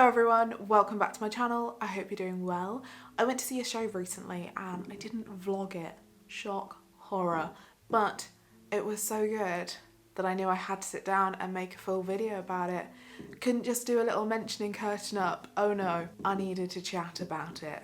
Hello everyone, welcome back to my channel. I hope you're doing well. I went to see a show recently and I didn't vlog it. Shock, horror. But it was so good that I knew I had to sit down and make a full video about it. Couldn't just do a little mentioning curtain up. Oh no, I needed to chat about it.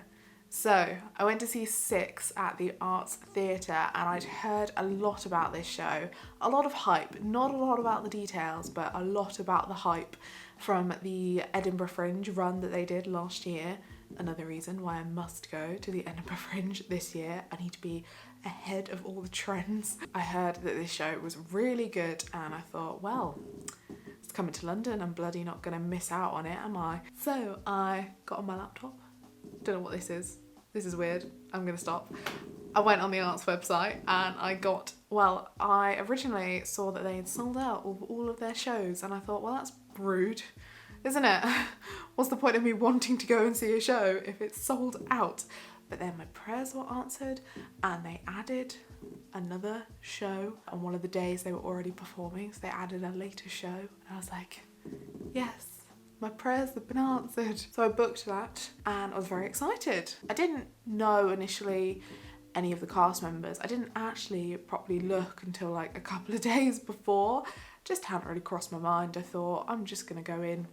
So I went to see SiX at the Arts Theatre and I'd heard a lot about this show. A lot of hype, not a lot about the details, but a lot about the hype from the Edinburgh Fringe run that they did last year. Another reason why I must go to the Edinburgh Fringe this year. I need to be ahead of all the trends. I heard that this show was really good and I thought, well, it's coming to London, I'm bloody not gonna miss out on it, am I? So I got on my laptop. Don't know what this is. This is weird. I'm gonna stop. I went on the Arts website and I originally saw that they had sold out of all of their shows and I thought, well, that's rude, isn't it? What's the point of me wanting to go and see a show if it's sold out? But then my prayers were answered and they added another show on one of the days they were already performing. So they added a later show and I was like, yes. My prayers have been answered. So I booked that and I was very excited. I didn't know initially any of the cast members. I didn't actually properly look until like a couple of days before. Just hadn't really crossed my mind. I thought I'm just gonna go in.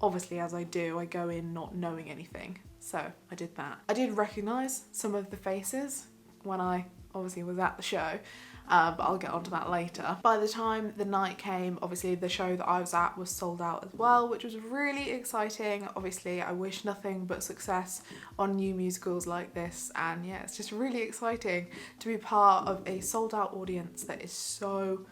Obviously, as I do, I go in not knowing anything. So I did that. I did recognise some of the faces when I obviously was at the show. But I'll get onto that later. By the time the night came, obviously the show that I was at was sold out as well, which was really exciting. Obviously, I wish nothing but success on new musicals like this. And yeah, it's just really exciting to be part of a sold out audience that is so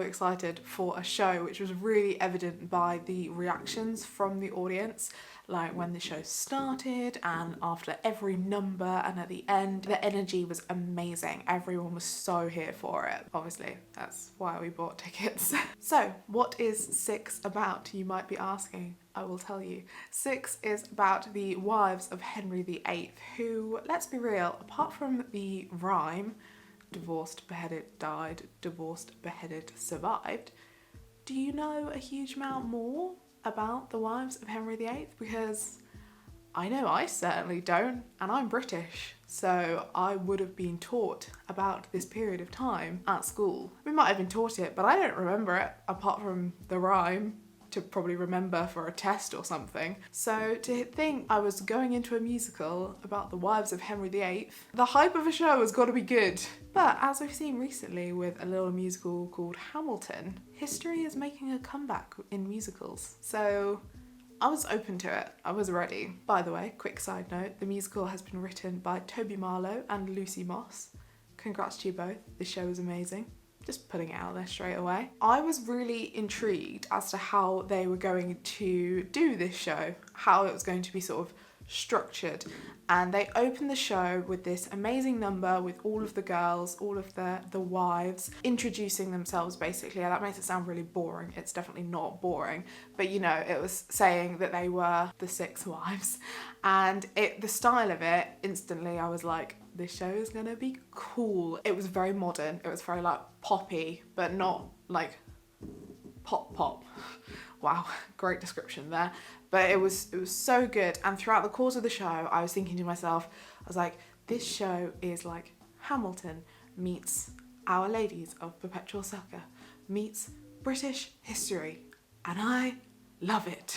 excited for a show, which was really evident by the reactions from the audience. Like when the show started and after every number and at the end, the energy was amazing. Everyone was so here for it. Obviously, that's why we bought tickets. So what is SiX about, you might be asking? I will tell you. SiX is about the wives of Henry VIII, who, let's be real, apart from the rhyme, divorced, beheaded, died, divorced, beheaded, survived, do you know a huge amount more about the wives of Henry VIII? Because I know I certainly don't, and I'm British, so I would have been taught about this period of time at school. We might have been taught it, but I don't remember it, apart from the rhyme to probably remember for a test or something. So to think I was going into a musical about the wives of Henry VIII, the hype of a show has got to be good. But as we've seen recently with a little musical called Hamilton, history is making a comeback in musicals. So I was open to it. I was ready. By the way, quick side note, the musical has been written by Toby Marlowe and Lucy Moss. Congrats to you both. This show is amazing. Just putting it out there straight away. I was really intrigued as to how they were going to do this show, how it was going to be sort of structured. And they opened the show with this amazing number with all of the girls, all of the wives, introducing themselves basically. That makes it sound really boring. It's definitely not boring. But you know, it was saying that they were the 6 wives. And the style of it, instantly I was like, this show is gonna be cool. It was very modern. It was very like poppy, but not like pop. Wow, great description there. But it was so good. And throughout the course of the show, I was thinking to myself, I was like, this show is like Hamilton meets Our Ladies of Perpetual Succor meets British history. And I love it.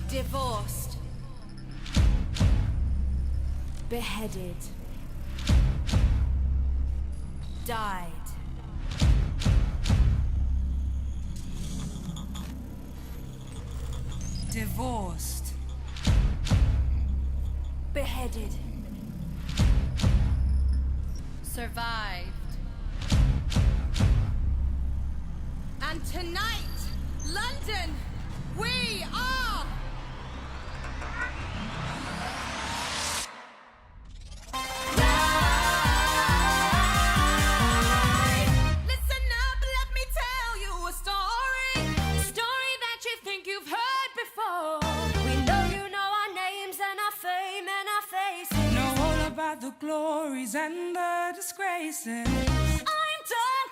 Divorced, beheaded, died, divorced, beheaded, survived, and tonight, London, we are the glories and the disgraces. I'm done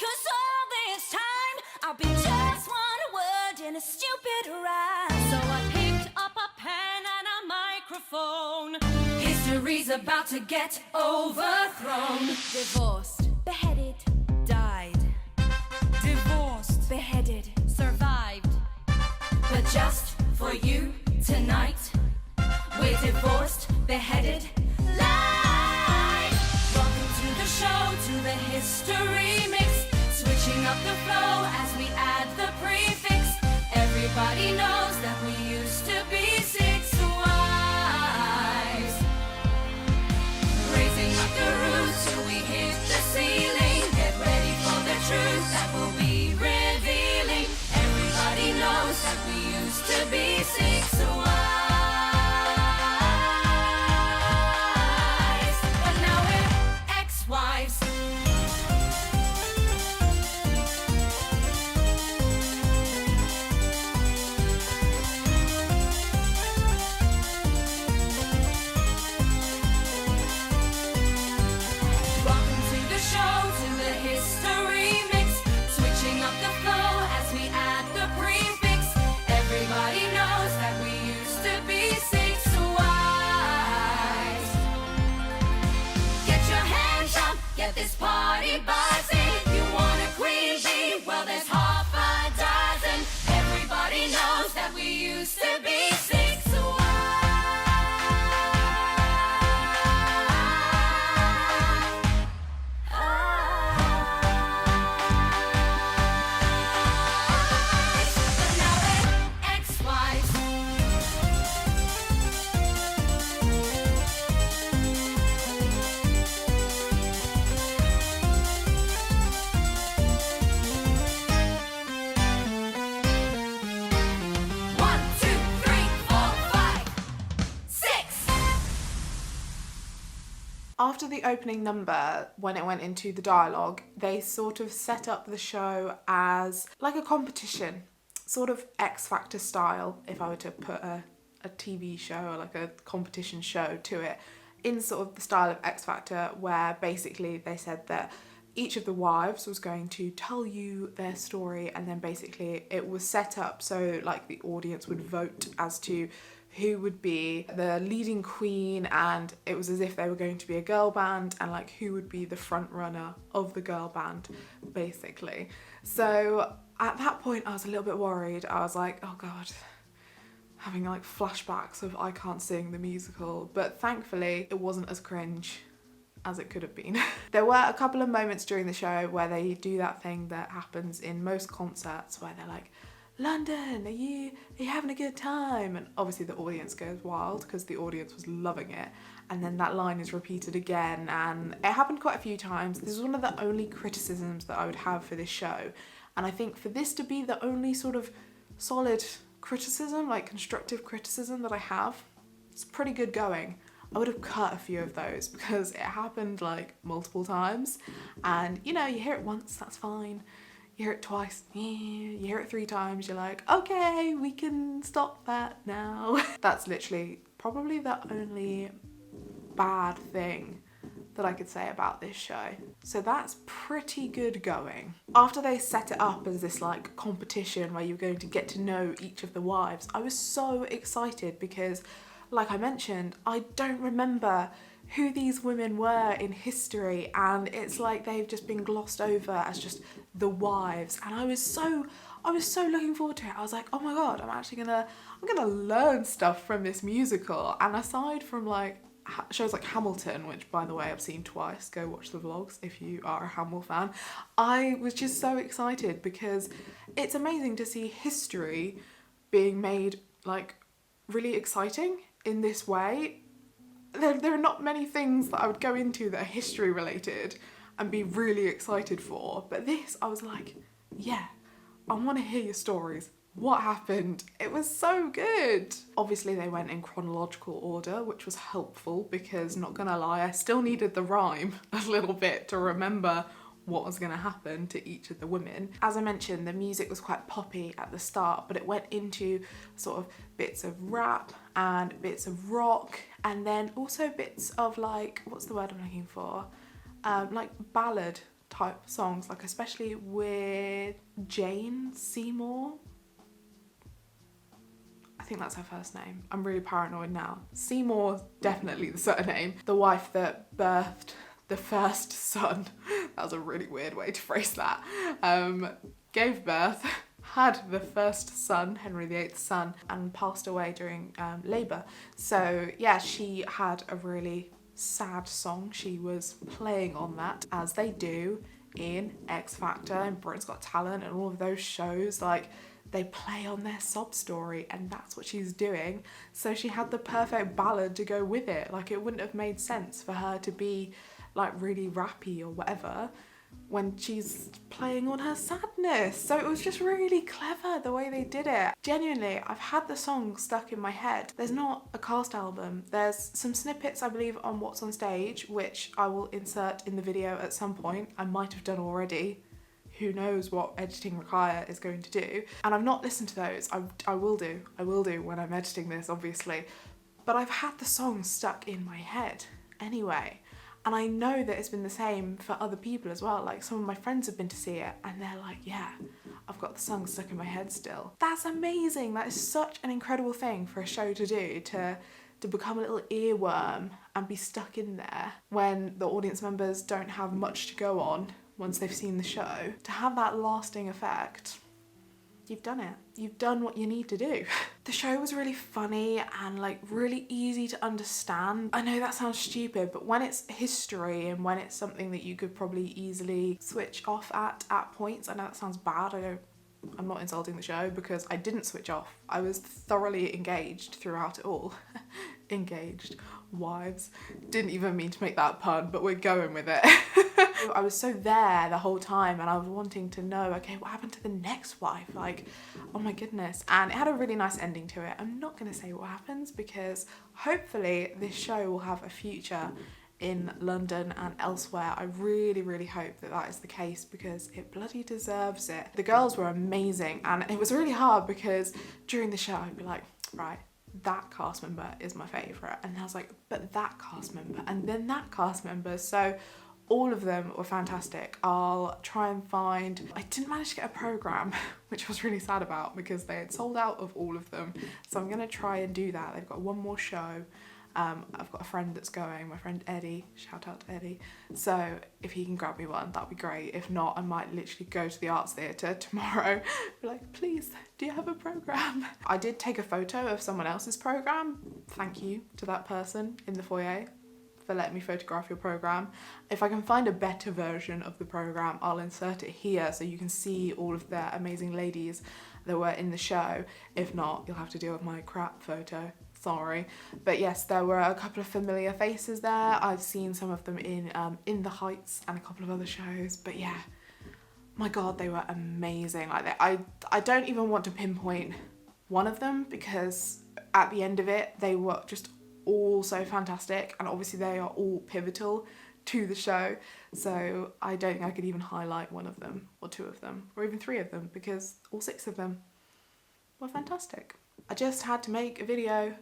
History's about to get overthrown. Divorced, beheaded, died. Divorced, beheaded, survived. But just for you tonight, we're divorced, beheaded, live. Welcome to the show, to the history mix. Switching up the flow as we add the prefix. Everybody knows that we used to be 6 wives. Raising up the roof till we hit the ceiling. Get ready for the truth that will be revealing. Everybody knows that we used to be 6 wives. But now we're ex-wives. This party buzzing. You want a queen bee? Well, there's half a dozen. Everybody knows that we used to be 6 wives. But now we're ex-wives. After the opening number, when it went into the dialogue, they sort of set up the show as like a competition, sort of X Factor style, if I were to put a TV show or like a competition show to it, in sort of the style of X Factor, where basically they said that each of the wives was going to tell you their story, and then basically it was set up so like the audience would vote as to who would be the leading queen, and it was as if they were going to be a girl band, and like who would be the front runner of the girl band, basically. So at that point I was a little bit worried. I was like, oh god, having like flashbacks of I Can't Sing the musical, but thankfully it wasn't as cringe as it could have been. There were a couple of moments during the show where they do that thing that happens in most concerts where they're like, London, are you having a good time? And obviously the audience goes wild because the audience was loving it. And then that line is repeated again, and it happened quite a few times. This is one of the only criticisms that I would have for this show. And I think for this to be the only sort of solid criticism, like constructive criticism that I have, it's pretty good going. I would have cut a few of those because it happened like multiple times. And you know, you hear it once, that's fine. You hear it twice, you hear it 3 times, you're like, okay, we can stop that now. That's literally probably the only bad thing that I could say about this show. So that's pretty good going. After they set it up as this like competition where you're going to get to know each of the wives, I was so excited because, like I mentioned, I don't remember who these women were in history, and it's like they've just been glossed over as just the wives, and I was so looking forward to it. I was like, oh my god, I'm gonna learn stuff from this musical. And aside from like shows like Hamilton, which by the way I've seen twice, go watch the vlogs if you are a Hamill fan, I was just so excited because it's amazing to see history being made like really exciting in this way. There are not many things that I would go into that are history related and be really excited for, but this I was like, yeah, I want to hear your stories. What happened? It was so good. Obviously they went in chronological order, which was helpful because, not gonna lie, I still needed the rhyme a little bit to remember what was going to happen to each of the women. As I mentioned, the music was quite poppy at the start, but it went into sort of bits of rap and bits of rock, and then also bits of like, what's the word I'm looking for? Like ballad type songs, like especially with Jane Seymour. I think that's her first name. I'm really paranoid now. Seymour's definitely the surname. The wife that birthed the first son, that was a really weird way to phrase that, gave birth, had the first son, Henry VIII's son, and passed away during labour. So yeah, she had a really sad song. She was playing on that, as they do in X Factor and Britain's Got Talent and all of those shows. Like, they play on their sob story, and that's what she's doing. So she had the perfect ballad to go with it. Like, it wouldn't have made sense for her to be like really rappy or whatever when she's playing on her sadness. So it was just really clever the way they did it. Genuinely, I've had the song stuck in my head. There's not a cast album. There's some snippets, I believe, on What's on Stage, which I will insert in the video at some point. I might have done already. Who knows what editing Rukaya is going to do. And I've not listened to those. I will do when I'm editing this, obviously. But I've had the song stuck in my head anyway. And I know that it's been the same for other people as well. Like, some of my friends have been to see it and they're like, yeah, I've got the song stuck in my head still. That's amazing. That is such an incredible thing for a show to do, to become a little earworm and be stuck in there when the audience members don't have much to go on once they've seen the show. To have that lasting effect, you've done it. You've done what you need to do. The show was really funny and like really easy to understand. I know that sounds stupid, but when it's history and when it's something that you could probably easily switch off at points, I know that sounds bad. I'm not insulting the show because I didn't switch off. I was thoroughly engaged throughout it all. Engaged. Wives. Didn't even mean to make that pun, but we're going with it. I was so there the whole time and I was wanting to know, okay, what happened to the next wife? Like, oh my goodness. And it had a really nice ending to it. I'm not going to say what happens because hopefully this show will have a future in London and elsewhere. I really, really hope that that is the case because it bloody deserves it. The girls were amazing and it was really hard because during the show I'd be like, right, that cast member is my favourite. And I was like, but that cast member and then that cast member. So all of them were fantastic. I'll try and find... I didn't manage to get a programme, which I was really sad about because they had sold out of all of them. So I'm going to try and do that. They've got one more show. I've got a friend that's going, my friend Eddie, shout out to Eddie. So if he can grab me one, that'd be great. If not, I might literally go to the Arts Theatre tomorrow. Be like, please, do you have a programme? I did take a photo of someone else's programme. Thank you to that person in the foyer for letting me photograph your programme. If I can find a better version of the programme, I'll insert it here so you can see all of the amazing ladies that were in the show. If not, you'll have to deal with my crap photo. Sorry. But yes, there were a couple of familiar faces there. I've seen some of them in The Heights and a couple of other shows. But yeah, my God, they were amazing. Like, I don't even want to pinpoint one of them because at the end of it, they were just all so fantastic, and obviously they are all pivotal to the show, so I don't think I could even highlight one of them or two of them or even three of them because all six of them were fantastic. I just had to make a video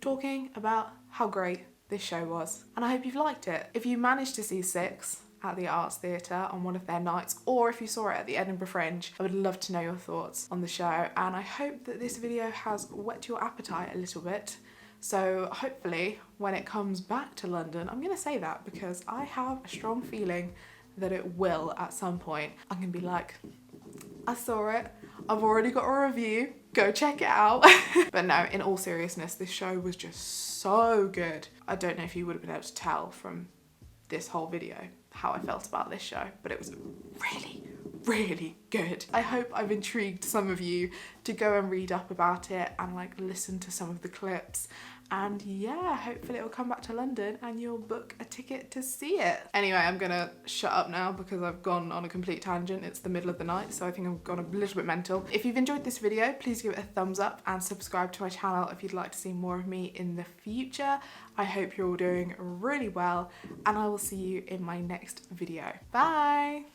talking about how great this show was, and I hope you've liked it. If you managed to see SiX at the Arts Theatre on one of their nights, or if you saw it at the Edinburgh Fringe, I would love to know your thoughts on the show, and I hope that this video has whet your appetite a little bit. So hopefully when it comes back to London, I'm going to say that because I have a strong feeling that it will at some point. I'm going to be like, I saw it, I've already got a review, go check it out. But no, in all seriousness, this show was just so good. I don't know if you would have been able to tell from this whole video how I felt about this show, but it was really, really good. I hope I've intrigued some of you to go and read up about it and like listen to some of the clips. And yeah, hopefully it'll come back to London and you'll book a ticket to see it. Anyway, I'm gonna shut up now because I've gone on a complete tangent. It's the middle of the night, so I think I've gone a little bit mental. If you've enjoyed this video, please give it a thumbs up and subscribe to my channel if you'd like to see more of me in the future. I hope you're all doing really well, and I will see you in my next video. Bye!